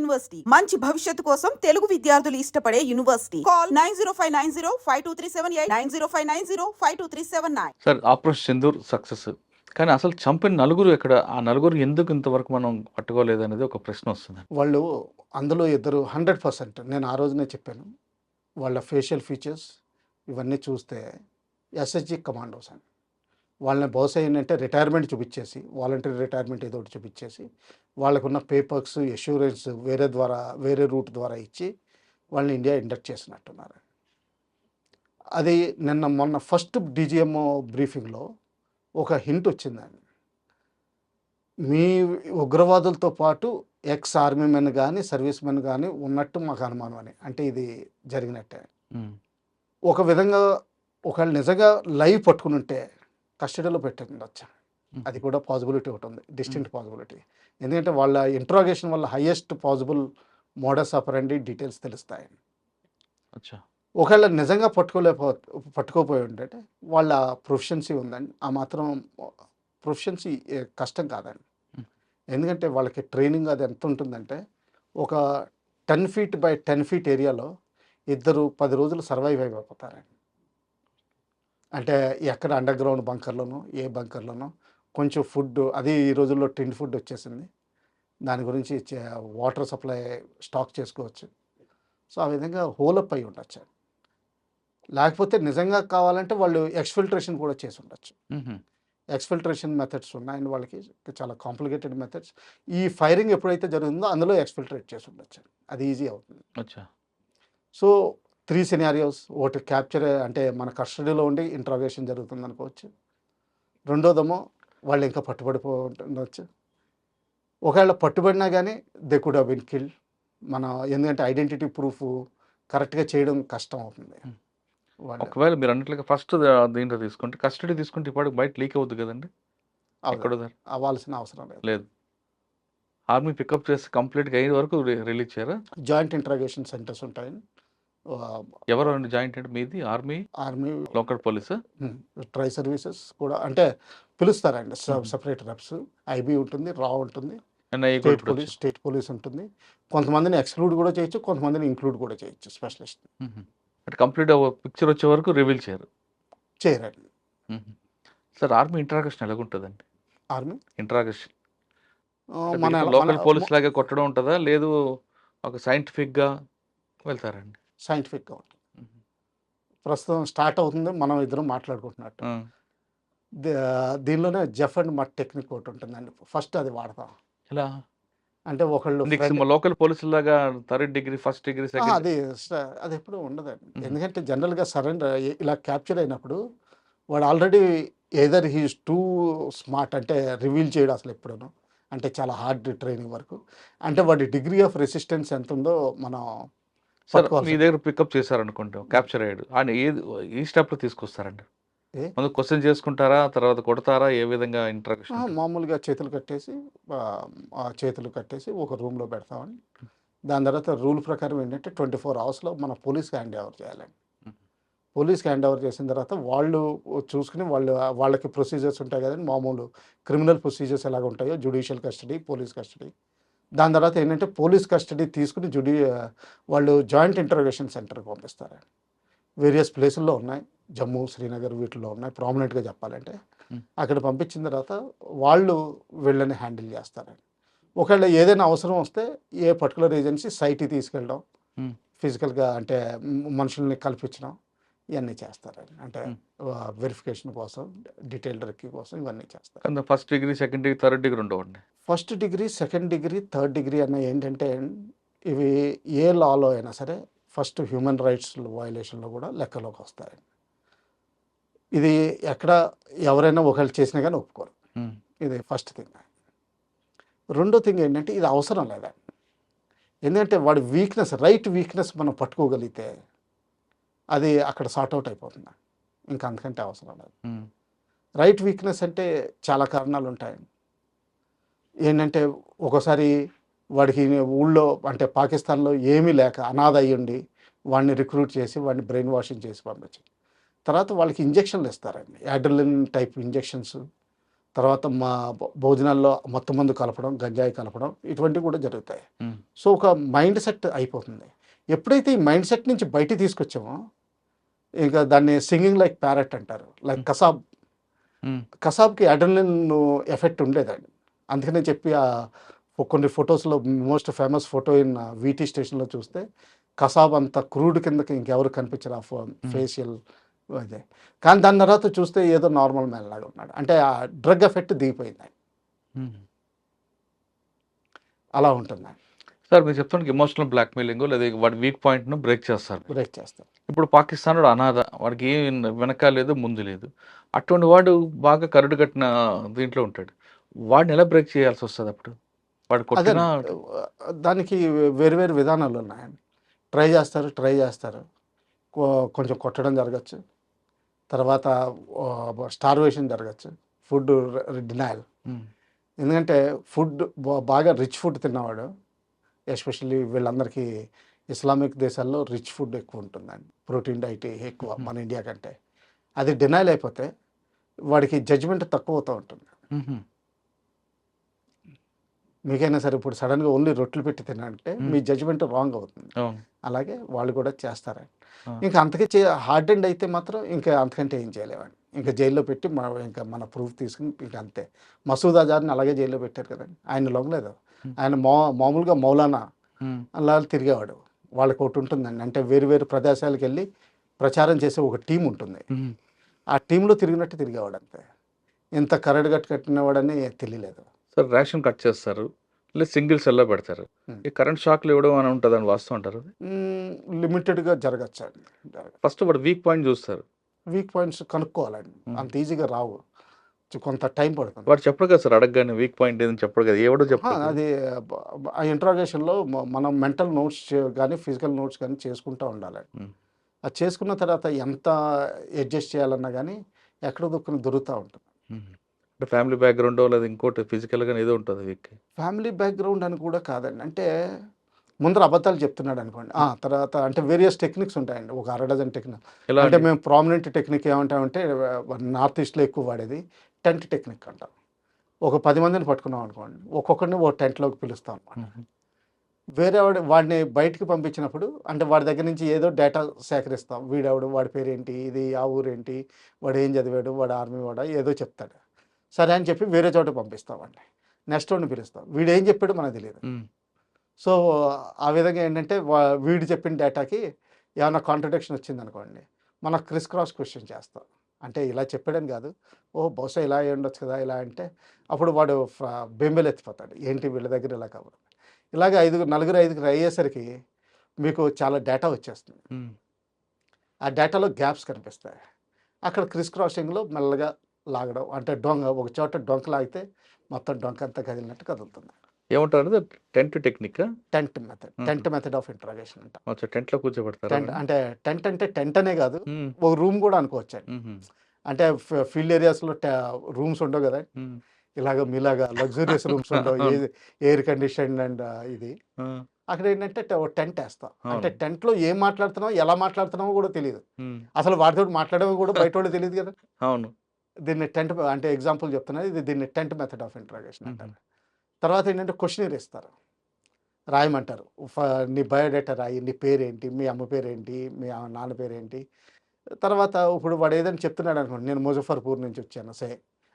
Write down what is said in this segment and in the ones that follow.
University మంచి భవిష్యత్తు కోసం తెలుగు విద్యార్థులు ఇష్టపడే university. Call 9059052378 9059052379. Sir operation Sindoor success, కానీ అసలు చంపిన నలుగురు ఎక్కడ, ఆ నలుగురు ఎందుకు ఇంతవరకు మనం పట్టుకోలేదు అనేది ఒక ప్రశ్న వస్తుంది. వాళ్ళు అందులో ఇద్దరు 100%, నేను ఆ రోజునే చెప్పాను, వాళ్ళ ఫేషియల్ ఫీచర్స్ ఇవన్నీ చూస్తే ఎస్హెచ్జి కమాండోస్ అని. వాళ్ళని బహుశా ఏంటంటే రిటైర్మెంట్ చూపించేసి, వాలంటరీ రిటైర్మెంట్ ఏదో ఒకటి చూపించేసి, వాళ్ళకున్న పేపర్స్ ఎష్యూరెన్స్ వేరే రూట్ ద్వారా ఇచ్చి వాళ్ళని ఇండియా ఇండక్ట్ చేసినట్టున్నారు. అది మొన్న ఫస్ట్ డీజీఎంఓ బ్రీఫింగ్లో ఒక హింట్ వచ్చిందండి. మీ ఉగ్రవాదులతో పాటు ఎక్స్ ఆర్మీ మెన్ కానీ సర్వీస్ మెన్ కానీ ఉన్నట్టు మాకు అనుమానం అని. అంటే ఇది జరిగినట్టే. ఒక విధంగా ఒకవేళ నిజంగా లైవ్ పట్టుకుని ఉంటే కస్టడీలో పెట్టిండొచ్చు. అది కూడా పాసిబిలిటీ ఒకటి ఉంది, డిస్టింక్ట్ పాసిబిలిటీ. ఎందుకంటే వాళ్ళ ఇంట్రాగేషన్ వల్ల హైయెస్ట్ పాసిబుల్ మోడస్ ఆపరండి డీటెయిల్స్ తెలుస్తాయి. ఒకవేళ నిజంగా పట్టుకోపోయి ఉంటే వాళ్ళ ప్రొఫిషియన్సీ ఉందండి. ఆ మాత్రం ప్రొఫిషియన్సీ కష్టం కాదండి. ఎందుకంటే వాళ్ళకి ట్రైనింగ్ అది ఎంత ఉంటుందంటే, ఒక 10 feet by 10 feet ఏరియాలో ఇద్దరు 10 రోజులు సర్వైవ్ అయిపోతారండి. అంటే ఎక్కడ అండర్ గ్రౌండ్ బంకర్లోనో ఏ బంకర్లోనో కొంచెం ఫుడ్, అది ఈ రోజుల్లో టిన్ ఫుడ్ వచ్చేసింది, దాని గురించి వాటర్ సప్లై స్టాక్ చేసుకోవచ్చు. సో ఆ విధంగా హోలప్ అయి ఉండొచ్చు. లేకపోతే నిజంగా కావాలంటే వాళ్ళు ఎక్స్ఫిల్ట్రేషన్ కూడా చేసి ఉండొచ్చు. ఎక్స్ఫిల్ట్రేషన్ మెథడ్స్ ఉన్నాయండి వాళ్ళకి, చాలా కాంప్లికేటెడ్ మెథడ్స్. ఈ ఫైరింగ్ ఎప్పుడైతే జరుగుతుందో అందులో ఎక్స్ఫిల్ట్రేట్ చేసి ఉండొచ్చు, అది ఈజీ అవుతుంది. So 3 scenarios. ఒకటి క్యాప్చర్, అంటే మన కస్టడీలో ఉండి ఇంట్రాగేషన్ జరుగుతుంది అనుకోవచ్చు. రెండోదేమో వాళ్ళు ఇంకా పట్టుబడిపోవచ్చు. ఒకవేళ పట్టుబడినా కానీ they could have been killed. ఎందుకంటే ఐడెంటిటీ ప్రూఫ్ కరెక్ట్గా చేయడం కష్టం అవుతుంది. ఒకవేళ మీరు అన్నట్లుగా ఫస్ట్ దీంట్లో తీసుకుంటే, కస్టడీ తీసుకుంటే ఇప్పటికి బయట లీక్ అవుతుంది కదండి, అవ్వాల్సిన అవసరం లేదు. ఆర్మీ పికప్ చేసి కంప్లీట్గా అయిన వరకు రిలీజ్ చేయరా? జాయింట్ ఇంట్రాగేషన్ సెంటర్స్ ఉంటాయి. ఎవరు జాయింట్ అంటే మీది army local police try services కూడా అంటే పిలుస్తారండి. సపరేట్ రెప్స్, ఐబీ ఉంటుంది, రా ఉంటుంది, స్టేట్ పోలీస్ ఉంటుంది. కొంతమందిని ఎక్స్క్లూడ్ కూడా చేయొచ్చు, కొంతమందిని ఇంక్లూడ్ కూడా చేయొచ్చు స్పెషలిస్ట్. అంటే కంప్లీట్ పిక్చర్ వచ్చే వరకు రివీల్ చేయరండి. సార్ ఆర్మీ ఇంట్రాగేషన్ ఎలాగుంటుందండి? ఆర్మీ ఇంట్రాగేషన్ మన లోకల్ పోలీస్ లాగే కొట్టడం ఉంటుందా, లేదు ఒక సైంటిఫిక్గా వెళ్తారండి? సైంటిఫిక్గా ఉంటుంది. ప్రస్తుతం స్టార్ట్ అవుతుంది, మనం ఇద్దరం మాట్లాడుకుంటున్నట్టు. దీనిలోనే జెఫ్ అండ్ మట్ టెక్నిక్ ఒకటి ఉంటుందండి. ఫస్ట్ అది వాడతాం. ఎలా అంటే ఒకళ్ళు లోకల్ పోలీసు లాగా 3rd degree 1st degree అది ఎప్పుడు ఉండదండి. ఎందుకంటే జనరల్గా సరెండర్ ఇలా క్యాప్చర్ అయినప్పుడు వాడు already either he's two smart, అంటే రివీల్ చేయడం అసలు ఎప్పుడూ, అంటే చాలా హార్డ్ ట్రైనింగ్ వరకు. అంటే వాడి డిగ్రీ ఆఫ్ రెసిస్టెన్స్ ఎంత ఉందో మనం మీ దగ్గర పికప్ చేశారనుకుంటాం, క్యాప్చర్ అయ్యాడు అని ఏ స్టెప్లో తీసుకొస్తారండి? ముందు క్వశ్చన్ చేసుకుంటారా, తర్వాత కొడతారా, ఏ విధంగా ఇంట్రాక్షన్? మామూలుగా చేతులు కట్టేసి ఒక రూమ్లో పెడతామని. దాని తర్వాత రూల్ ప్రకారం ఏంటంటే 24 hours మన పోలీస్కి హ్యాండ్ ఓవర్ చేయాలండి. పోలీస్కి హ్యాండ్ ఓవర్ చేసిన తర్వాత వాళ్ళు చూసుకుని వాళ్ళకి ప్రొసీజర్స్ ఉంటాయి కదండి, మామూలు క్రిమినల్ ప్రొసీజర్స్ ఎలాగ ఉంటాయో, జ్యుడిషియల్ కస్టడీ, పోలీస్ కస్టడీ. దాని తర్వాత ఏంటంటే పోలీస్ కస్టడీ తీసుకుని వాళ్ళు జాయింట్ ఇంటర్రోగేషన్ సెంటర్కి పంపిస్తారండి. వేరియస్ ప్లేసుల్లో ఉన్నాయి, జమ్మూ, శ్రీనగర్ వీటిలో ఉన్నాయి ప్రామినెంట్గా చెప్పాలంటే. అక్కడ పంపించిన తర్వాత వాళ్ళు వీళ్ళని హ్యాండిల్ చేస్తారండి. ఒకవేళ ఏదైనా అవసరం వస్తే ఏ పర్టికులర్ ఏజెన్సీ సైట్కి తీసుకెళ్ళడం, ఫిజికల్గా అంటే మనుషుల్ని కల్పించడం, ఇవన్నీ చేస్తారండి. అంటే వెరిఫికేషన్ కోసం, డీటెయిల్డ్ రెక్కి కోసం ఇవన్నీ చేస్తారు. 1st degree 2nd degree 3rd degree ఉండవండి. 1st degree 2nd degree 3rd degree అన్న ఏంటంటే, ఇవి ఏ లాలో అయినా సరే ఫస్ట్ హ్యూమన్ రైట్స్ వయలేషన్లో కూడా లెక్కలోకి వస్తాయండి. ఇది ఎక్కడ ఎవరైనా ఒకళ్ళు చేసినా కానీ ఒప్పుకోరు. ఇది ఫస్ట్ థింగ్. రెండో థింగ్ ఏంటంటే ఇది అవసరం లేదా, ఎందుకంటే వాడి రైట్ వీక్నెస్ మనం పట్టుకోగలిగితే అది అక్కడ సార్ట్అవుట్ అయిపోతుంది, ఇంకా అంతకంటే అవసరం లేదు. రైట్ వీక్నెస్ అంటే చాలా కారణాలు ఉంటాయి. ఏంటంటే ఒకసారి వాడికి ఊళ్ళో అంటే పాకిస్తాన్లో ఏమీ లేక అనాథ అయ్యుండి వాడిని రిక్రూట్ చేసి వాడిని బ్రెయిన్ వాషింగ్ చేసి పంపించి తర్వాత వాళ్ళకి ఇంజక్షన్లు ఇస్తారండి, యాడ్రిలిన్ టైప్ ఇంజక్షన్స్. తర్వాత మా భోజనాల్లో మొత్తం మందు కలపడం, గంజాయి కలపడం, ఇటువంటివి కూడా జరుగుతాయి. సో ఒక మైండ్ సెట్ అయిపోతుంది. ఎప్పుడైతే ఈ మైండ్ సెట్ నుంచి బయటికి తీసుకొచ్చామో ఇంకా దాన్ని సింగింగ్ లైక్ ప్యారెట్ అంటారు. లైక్ కసాబ్. కసాబ్కి అడ్రినలిన్ ఎఫెక్ట్ ఉండేదండి. అందుకనే చెప్పి కొన్ని ఫొటోస్లో most famous photo in VT స్టేషన్లో చూస్తే కసాబ్ అంత క్రూడ్ కిందకి ఇంకెవరు కనిపించరు ఆ ఫేషియల్ అదే. కానీ దాని తర్వాత చూస్తే ఏదో నార్మల్ మ్యాన్ లాగా ఉన్నాడు. అంటే ఆ డ్రగ్ ఎఫెక్ట్ దిగిపోయింది. అలా ఉంటుంది. సార్ మీరు చెప్తానికి ఎమోషనల్ బ్లాక్మెయిలింగ్ లేదా వాడి వీక్ పాయింట్ను బ్రేక్ చేస్తారు. బ్రేక్ చేస్తారు. ఇప్పుడు పాకిస్తాన్ వాడు అనాథ, వాడికి ఏం వెనక లేదు ముందు లేదు, అటువంటి వాడు బాగా కరడు కట్టిన దీంట్లో ఉంటాడు. వాడిని ఎలా బ్రేక్ చేయాల్సి వస్తుంది అప్పుడు? వాడు అదే కొట్టినా దానికి వేరు వేరు విధానాలు ఉన్నాయండి. ట్రై చేస్తారు. కొంచెం కొట్టడం జరగచ్చు. తర్వాత స్టార్వేషన్ జరగచ్చు. Food denial. ఎందుకంటే ఫుడ్ బాగా రిచ్ ఫుడ్ తిన్నవాడు, ఎస్పెషల్లీ వీళ్ళందరికీ ఇస్లామిక్ దేశాల్లో రిచ్ ఫుడ్ ఎక్కువ ఉంటుందండి. ప్రోటీన్ డైట్ ఎక్కువ మన ఇండియా కంటే. అది డినైల్ అయిపోతే వాడికి జడ్జిమెంట్ తక్కువ అవుతూ ఉంటుంది. మీకైనా సరే ఇప్పుడు సడన్గా ఓన్లీ రొట్టెలు పెట్టి తినంటే మీ జడ్జిమెంట్ రాంగ్ అవుతుంది. అలాగే వాళ్ళు కూడా చేస్తారండి. ఇంకా అంతకే హార్డ్ అండ్ అయితే మాత్రం ఇంకా అంతకంటే ఏం చేయలేమండి. ఇంకా జైల్లో పెట్టి ఇంకా మన ప్రూఫ్ తీసుకుని ఇంకా అంతే. మసూద్ అజార్ని అలాగే జైల్లో పెట్టారు కదండి. ఆయన లొంగలేదు. ఆయన మామూలుగా మౌలానా అలా తిరిగేవాడు. వాళ్ళకి ఒకటి ఉంటుందండి, అంటే వేరు వేరు ప్రదేశాలకు వెళ్ళి ప్రచారం చేసే ఒక టీం ఉంటుంది. ఆ టీంలో తిరిగినట్టు తిరిగేవాడు అంతే. ఇంత కట్టినవాడని తెలియలేదు. సార్ రేషన్ కట్ చేస్తారు, లేదు సింగిల్ సెల్లో పెడతారు. ఈ కరెంట్ షాక్లు ఇవ్వడం అని ఉంటుంది అని వాస్తవం అంటారు. లిమిటెడ్గా జరగచ్చు అండి. ఫస్ట్ వాడు వీక్ పాయింట్ చూస్తారు. వీక్ పాయింట్స్ కనుక్కోవాలండి. అంత ఈజీగా రావు, కొంత టైం పడుతుంది. వాడు చెప్పడు కదా సార్, అడగగానే వీక్ పాయింట్ ఏదని చెప్పడు కదా, ఎవడో చెప్పాడు. అది ఆ ఇంట్రాగేషన్లో మనం మెంటల్ నోట్స్ కానీ ఫిజికల్ నోట్స్ కానీ చేసుకుంటూ ఉండాలి. అది చేసుకున్న తర్వాత ఎంత అడ్జస్ట్ చేయాలన్నా కానీ ఎక్కడో దొరుకుతూ ఉంటుంది. అంటే ఫ్యామిలీ బ్యాక్గ్రౌండ్ లేదా ఇంకోటి ఫిజికల్గా ఏదో ఉంటుంది వీక్. ఫ్యామిలీ బ్యాక్గ్రౌండ్ అని కూడా కాదండి. అంటే ముందర అబద్ధాలు చెప్తున్నాడు అనుకోండి, తర్వాత అంటే వేరియస్ టెక్నిక్స్ ఉంటాయండి. ఒక 6 టెక్నిక్. అంటే మేము ప్రామినెంట్ టెక్నిక్ ఏమంటామంటే నార్త్ ఈస్ట్లో ఎక్కువ వాడేది టెంట్ టెక్నిక్ అంటాం. ఒక 10 మందిని పట్టుకున్నాం అనుకోండి, ఒక్కొక్కరిని ఓ టెంట్లోకి పిలుస్తాం అనమాట. వేరే వాడిని బయటికి పంపించినప్పుడు అంటే వాడి దగ్గర నుంచి ఏదో డేటా సేకరిస్తాం. వీడెవడు, వాడి పేరేంటి, ఇది ఆ ఊరేంటి, వాడు ఏం చదివాడు, వాడు ఆర్మీ వాడా ఏదో చెప్తాడు. సరే అని చెప్పి వేరే చోట పంపిస్తామండి. నెక్స్ట్ వాడిని పిలుస్తాం, వీడు ఏం చెప్పాడు మనకు తెలియదు. సో ఆ విధంగా ఏంటంటే వీడు చెప్పిన డేటాకి ఏమైనా కాంట్రడిక్షన్ వచ్చింది అనుకోండి, మనం క్రాస్ క్వశ్చన్ చేస్తాం. అంటే ఇలా చెప్పాడని కాదు, బహుశా ఇలా అయ్యి ఉండొచ్చు కదా ఇలా అంటే, అప్పుడు వాడు బెంబెలు ఎత్తిపోతాడు, ఏంటి వీళ్ళ దగ్గర ఇలా కాబట్టి. ఇలాగ 4-5 అయ్యేసరికి మీకు చాలా డేటా వచ్చేస్తుంది. ఆ డేటాలో గ్యాప్స్ కనిపిస్తాయి. అక్కడ క్రాసింగ్లో మెల్లగా లాగడం, అంటే ఒక చోట డొంక లాగితే మొత్తం డొంక అంతా కదిలినట్టు కదులుతుంది. ఏమంటారు? Tent technique, tent method of interrogation అంట. టెంట్లో కూర్చోబెడతారు. అంటే టెంట్ అనే కాదు, ఒక రూమ్ కూడా అనుకోవచ్చు అండి. అంటే ఫీల్డ్ ఏరియాస్లో రూమ్స్ ఉండవు కదా, ఇలాగ మీలాగా లగ్జూరియస్ రూమ్స్ ఉండవు, ఎయిర్ కండిషన్ అండ్ ఇది. అక్కడ ఏంటంటే టెంట్ వేస్తాం. అంటే టెంట్లో ఏం మాట్లాడుతున్నావు, ఎలా మాట్లాడుతున్నావో కూడా తెలియదు. అసలు వాటితో మాట్లాడేవి కూడా బయట వాళ్ళు తెలియదు కదా. అవును. దీన్ని టెంట్ అంటే ఎగ్జాంపుల్ చెప్తున్నది, దీన్ని టెంట్ మెథడ్ ఆఫ్ ఇంట్రాగేషన్ అంటారు. తర్వాత ఏంటంటే క్వశ్చనర్ ఇస్తారు, రాయమంటారు. నీ బయోడేటా రాయి, నీ పేరేంటి, మీ అమ్మ పేరేంటి, మీ నాన్న పేరేంటి. తర్వాత ఇప్పుడు వాడు ఏదైనా చెప్తున్నాడు అనుకోండి, నేను ముజఫర్పూర్ నుంచి వచ్చాను సే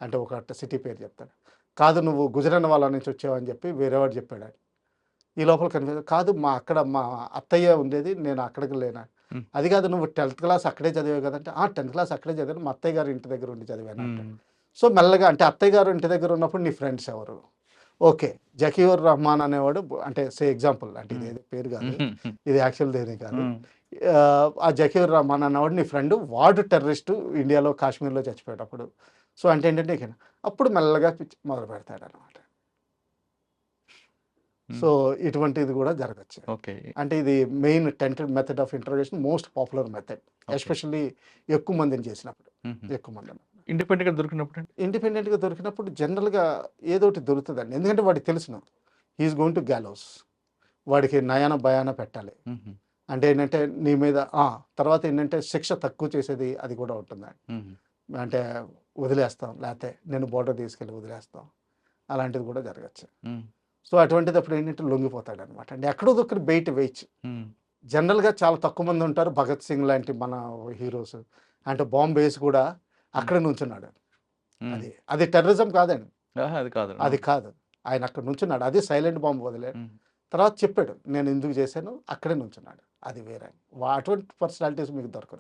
అంటే ఒక సిటీ పేరు చెప్తాడు. కాదు నువ్వు గుజరాన్ వాళ్ళ నుంచి వచ్చావని చెప్పి వేరేవాడు చెప్పాడు. ఈ లోపల కనిపించదు, కాదు మా అత్తయ్య ఉండేది, నేను అక్కడికి లేనా. అది కాదు, నువ్వు 10th క్లాస్ అక్కడే చదివావు కదంటే 10th క్లాస్ అక్కడే చదివాను, మా అత్తయ్య గారు ఇంటి దగ్గర ఉండి చదివాను అంటే. సో మెల్లగా అంటే అత్తయ్య గారు ఇంటి దగ్గర ఉన్నప్పుడు నీ ఫ్రెండ్స్ ఎవరు? ఓకే, జకీర్ రహమాన్ అనేవాడు, అంటే సే ఎగ్జాంపుల్, అంటే ఇది పేరు కాదు, ఇది యాక్చువల్ దేని కాదు. ఆ జకీర్ రహమాన్ అనేవాడు నీ ఫ్రెండ్, వాడు టెర్రరిస్టు ఇండియాలో కాశ్మీర్లో చచ్చిపోయేటప్పుడు. సో అంటే ఏంటంటే అప్పుడు మెల్లగా మొదలు పెడతాడు అనమాట. సో ఇటువంటిది కూడా జరగచ్చు. ఓకే, అంటే ఇది main tent method of interrogation, most popular method, especially ఎక్కువ మందిని చేసినప్పుడు. ఎక్కువ మంది ఇండిపెండెంట్గా దొరికినప్పుడు జనరల్గా ఏదో ఒకటి దొరుకుతుందండి. ఎందుకంటే వాడికి తెలుసును హీఈస్ గోయింగ్ టు గ్యాలోస్, వాడికి నయాన భయాన పెట్టాలి. అంటే ఏంటంటే నీ మీద తర్వాత ఏంటంటే శిక్ష తక్కువ చేసేది అది కూడా ఉంటుందండి. అంటే వదిలేస్తాం, లేకపోతే నేను బోర్డర్ తీసుకెళ్ళి వదిలేస్తాం, అలాంటిది కూడా జరగచ్చు. సో అటువంటిదప్పుడు ఏంటంటే లొంగిపోతాడు అనమాట అండి. ఎక్కడో దొక్కడి బయట వేయచ్చు. ఉమ్, జనరల్గా చాలా తక్కువ మంది ఉంటారు. భగత్ సింగ్ లాంటి మన హీరోస్ అంటే బాంబ్ వేసి కూడా అక్కడే నుంచున్నాడు. ఉమ్. అది టెర్రరిజం కాదండి. ఆహా, అది కాదు. అది కాదు. ఆయన అక్కడ నుంచున్నాడు. అదే సైలెంట్ బాంబు వదిలేడు. ఉమ్. తర్వాత చెప్పాడు నేను ఎందుకు చేశాను, అక్కడే నుంచున్నాడు. అది వేరే. అటువంటి పర్సనాలిటీస్ మీకు దొరకరు.